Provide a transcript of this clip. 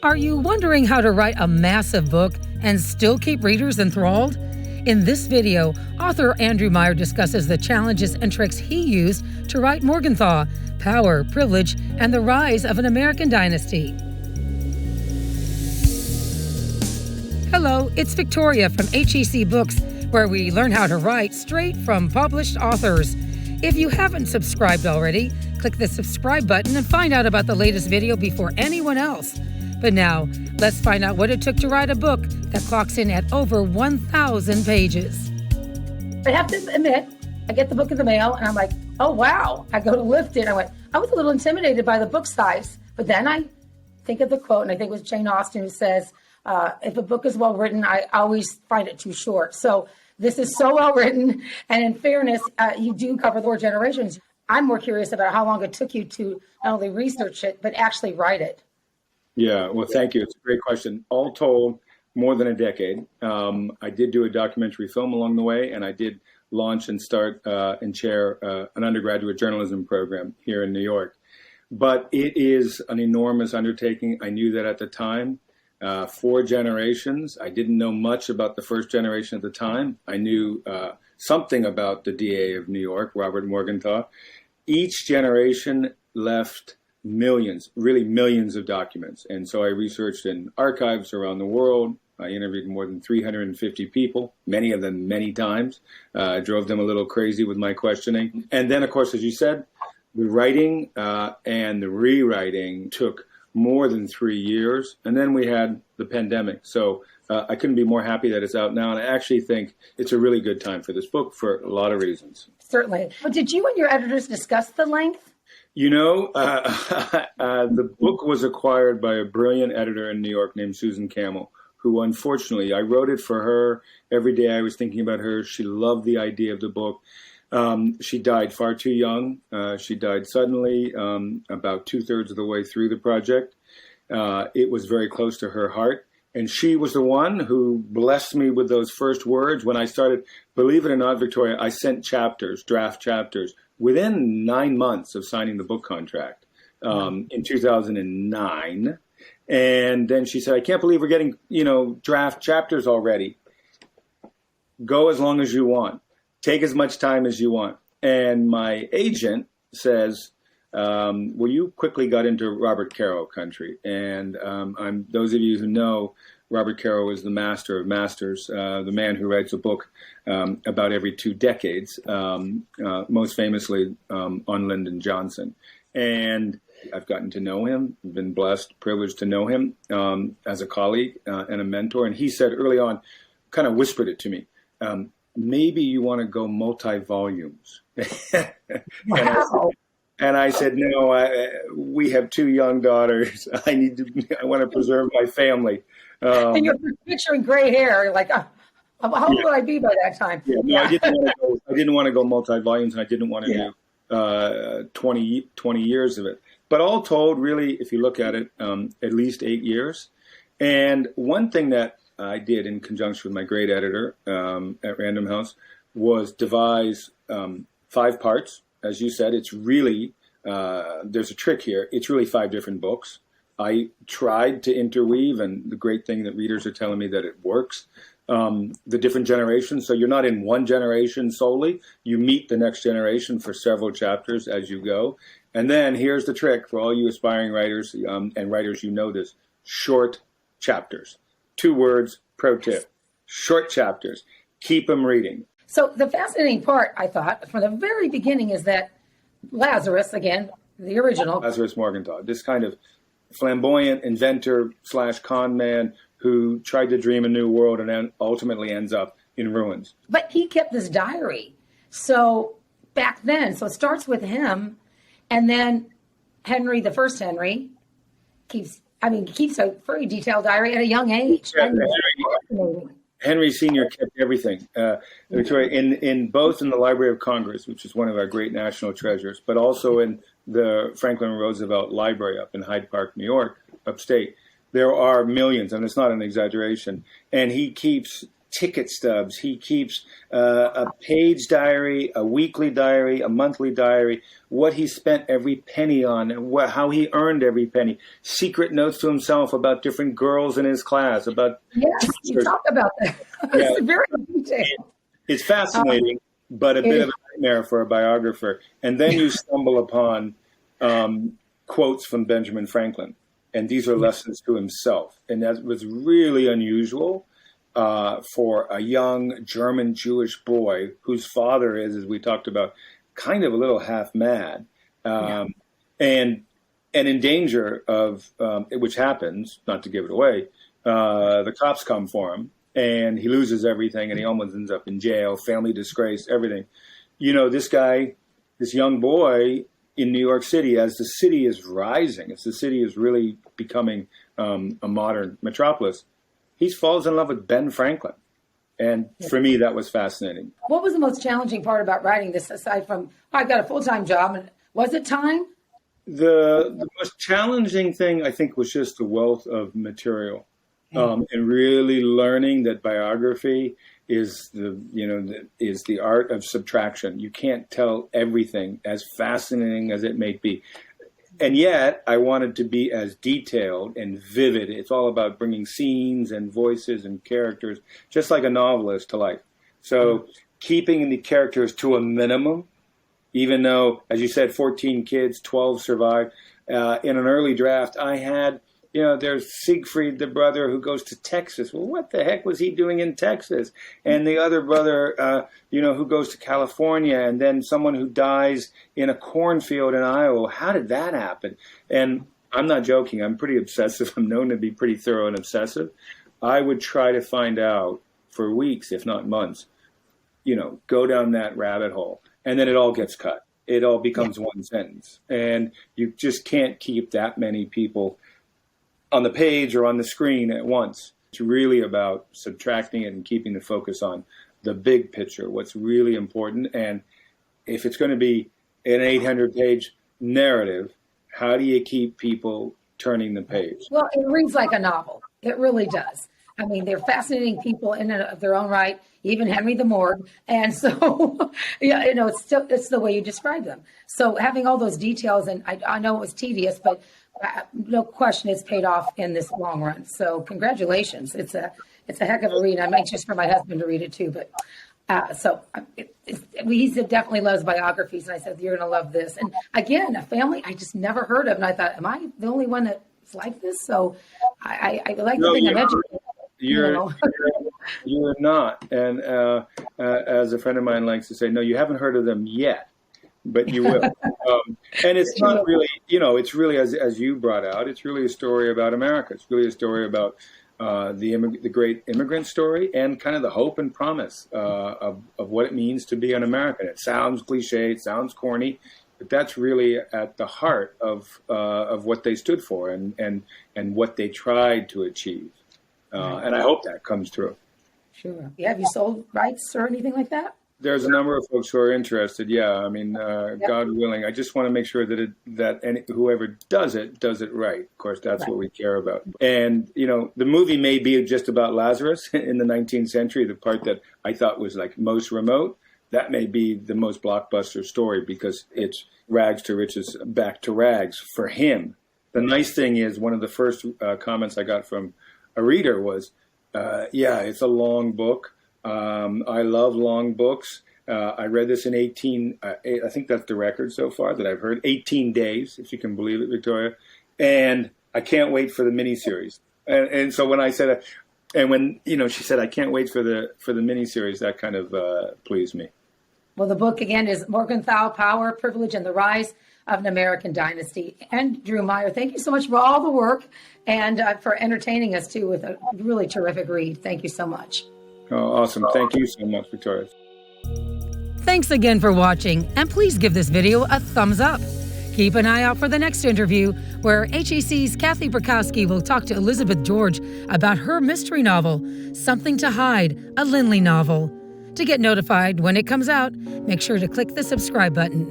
Are you wondering how to write a massive book and still keep readers enthralled? In this video, author Andrew Meier discusses the challenges and tricks he used to write Morgenthau, Power, Privilege, and the Rise of an American Dynasty. Hello, it's Victoria from HEC Books, where we learn how to write straight from published authors. If you haven't subscribed already, click the subscribe button and find out about the latest video before anyone else. But now, let's find out what it took to write a book that clocks in at over 1,000 pages. I have to admit, I get the book in the mail and I'm like, oh, wow. I go to lift it. I was a little intimidated by the book size. But then I think of the quote, and I think it was Jane Austen who says, if a book is well written, I always find it too short. So this is so well written. And in fairness, you do cover 4 generations. I'm more curious about how long it took you to not only research it, but actually write it. Yeah, well, thank you. It's a great question. All told, more than a decade. I did do a documentary film along the way, and I did launch and start and chair an undergraduate journalism program here in New York. But it is an enormous undertaking. I knew that at the time. 4 generations. I didn't know much about the first generation at the time. I knew something about the DA of New York, Robert Morgenthau. Each generation left millions, really millions of documents. And so I researched in archives around the world. I interviewed more than 350 people, many of them many times. I drove them a little crazy with my questioning. And then, of course, as you said, the writing and the rewriting took more than 3 years. And then we had the pandemic. So I couldn't be more happy that it's out now. And I actually think it's a really good time for this book for a lot of reasons. Certainly. But did you and your editors discuss the length? You know, the book was acquired by a brilliant editor in New York named Susan Campbell, who unfortunately, I wrote it for her. Every day I was thinking about her. She loved the idea of the book. She died far too young. She died suddenly, about 2/3 of the way through the project. It was very close to her heart. And she was the one who blessed me with those first words. When I started, believe it or not, Victoria, I sent chapters, draft chapters, within 9 months of signing the book contract in 2009. And then she said, I can't believe we're getting, draft chapters already. Go as long as you want. Take as much time as you want. And my agent says, well, you quickly got into Robert Caro country. And those of you who know, Robert Caro is the master of masters, the man who writes a book about every 2 decades, most famously on Lyndon Johnson. And I've gotten to know him, been blessed, privileged to know him as a colleague and a mentor. And he said early on, kind of whispered it to me, maybe you want to go multi-volumes. Wow. And I said, no, we have 2 young daughters. I want to preserve my family. And you're picturing gray hair. Like, how old would I be by that time? Yeah, no, I didn't want to go multi-volumes, and I didn't want to do 20 years of it. But all told, really, if you look at it, at least 8 years. And one thing that I did in conjunction with my great editor at Random House was devise 5 parts. As you said, it's really, there's a trick here. It's really 5 different books. I tried to interweave, and the great thing that readers are telling me that it works, the different generations. So you're not in one generation solely. You meet the next generation for several chapters as you go. And then here's the trick for all you aspiring writers and writers, this, short chapters. 2 words, pro tip, short chapters. Keep them reading. So the fascinating part, I thought, from the very beginning is that Lazarus, again, the original. Lazarus Morgenthau, this kind of flamboyant inventor / con man who tried to dream a new world and then ultimately ends up in ruins. But he kept this diary. So back then, so it starts with him, and then Henry, the first Henry, keeps a very detailed diary at a young age. Yeah, Henry Sr. kept everything. Victoria, in both in the Library of Congress, which is one of our great national treasures, but also in the Franklin Roosevelt Library up in Hyde Park, New York, upstate, there are millions, and it's not an exaggeration. And he keeps ticket stubs. He keeps a page diary, a weekly diary, a monthly diary, what he spent every penny on, and how he earned every penny. Secret notes to himself about different girls in his class, about yes, you talk about that. Yeah. It's very detailed. It's fascinating, but a bit of a nightmare for a biographer. And then you stumble upon quotes from Benjamin Franklin. And these are lessons to himself. And that was really unusual for a young German Jewish boy whose father is, as we talked about, kind of a little half mad and in danger of, which happens, not to give it away, the cops come for him and he loses everything and he almost ends up in jail, family disgrace, everything. You know, this guy, this young boy in New York City, as the city is rising, as the city is really becoming a modern metropolis, he falls in love with Ben Franklin. And for me, that was fascinating. What was the most challenging part about writing this, aside from, I got a full-time job, and was it time? The most challenging thing, I think, was just the wealth of material, and really learning that biography is the art of subtraction. You can't tell everything, as fascinating as it may be. And yet, I wanted to be as detailed and vivid. It's all about bringing scenes and voices and characters, just like a novelist, to life. So keeping the characters to a minimum, even though, as you said, 14 kids, 12 survived. In an early draft, I had, there's Siegfried, the brother who goes to Texas. Well, what the heck was he doing in Texas? And the other brother, who goes to California, and then someone who dies in a cornfield in Iowa. How did that happen? And I'm not joking. I'm pretty obsessive. I'm known to be pretty thorough and obsessive. I would try to find out for weeks, if not months, go down that rabbit hole. And then it all gets cut. It all becomes one sentence. And you just can't keep that many people on the page or on the screen at once. It's really about subtracting it and keeping the focus on the big picture, what's really important. And if it's going to be an 800-page narrative, how do you keep people turning the page? Well, it reads like a novel. It really does. I mean, they're fascinating people in and of their own right, even Henry the Morgue. And so, it's the way you describe them. So having all those details, and I know it was tedious, but no question it's paid off in this long run. So congratulations. It's a heck of a read. I'm anxious for my husband to read it too. But he definitely loves biographies. And I said, you're going to love this. And again, a family I just never heard of. And I thought, am I the only one that's like this? So I like to think I'm educated. You're not. And as a friend of mine likes to say, no, you haven't heard of them yet, but you will. And it's not really, it's really, as you brought out, it's really a story about America. It's really a story about the great immigrant story and kind of the hope and promise of what it means to be an American. It sounds cliche, it sounds corny, but that's really at the heart of what they stood for and what they tried to achieve. And I hope that comes through. Sure. Yeah. Have you sold rights or anything like that? There's a number of folks who are interested. Yeah. I mean, God willing, I just want to make sure that whoever does it right. Of course, that's what we care about. And, the movie may be just about Lazarus in the 19th century, the part that I thought was like most remote. That may be the most blockbuster story because it's rags to riches, back to rags for him. The nice thing is one of the first comments I got from a reader was, it's a long book. I love long books. I read this in I think that's the record so far that I've heard, 18 days, if you can believe it, Victoria. And I can't wait for the miniseries. And so when I said, she said, I can't wait for the miniseries, that kind of pleased me. Well, the book, again, is Morgenthau, Power, Privilege, and the Rise of an American Dynasty. And Drew Meier, thank you so much for all the work and for entertaining us, too, with a really terrific read. Thank you so much. Oh, awesome. Thank you so much, Victoria. Thanks again for watching, and please give this video a thumbs up. Keep an eye out for the next interview, where HEC's Kathy Brakowski will talk to Elizabeth George about her mystery novel, Something to Hide, a Lindley novel. To get notified when it comes out, make sure to click the subscribe button.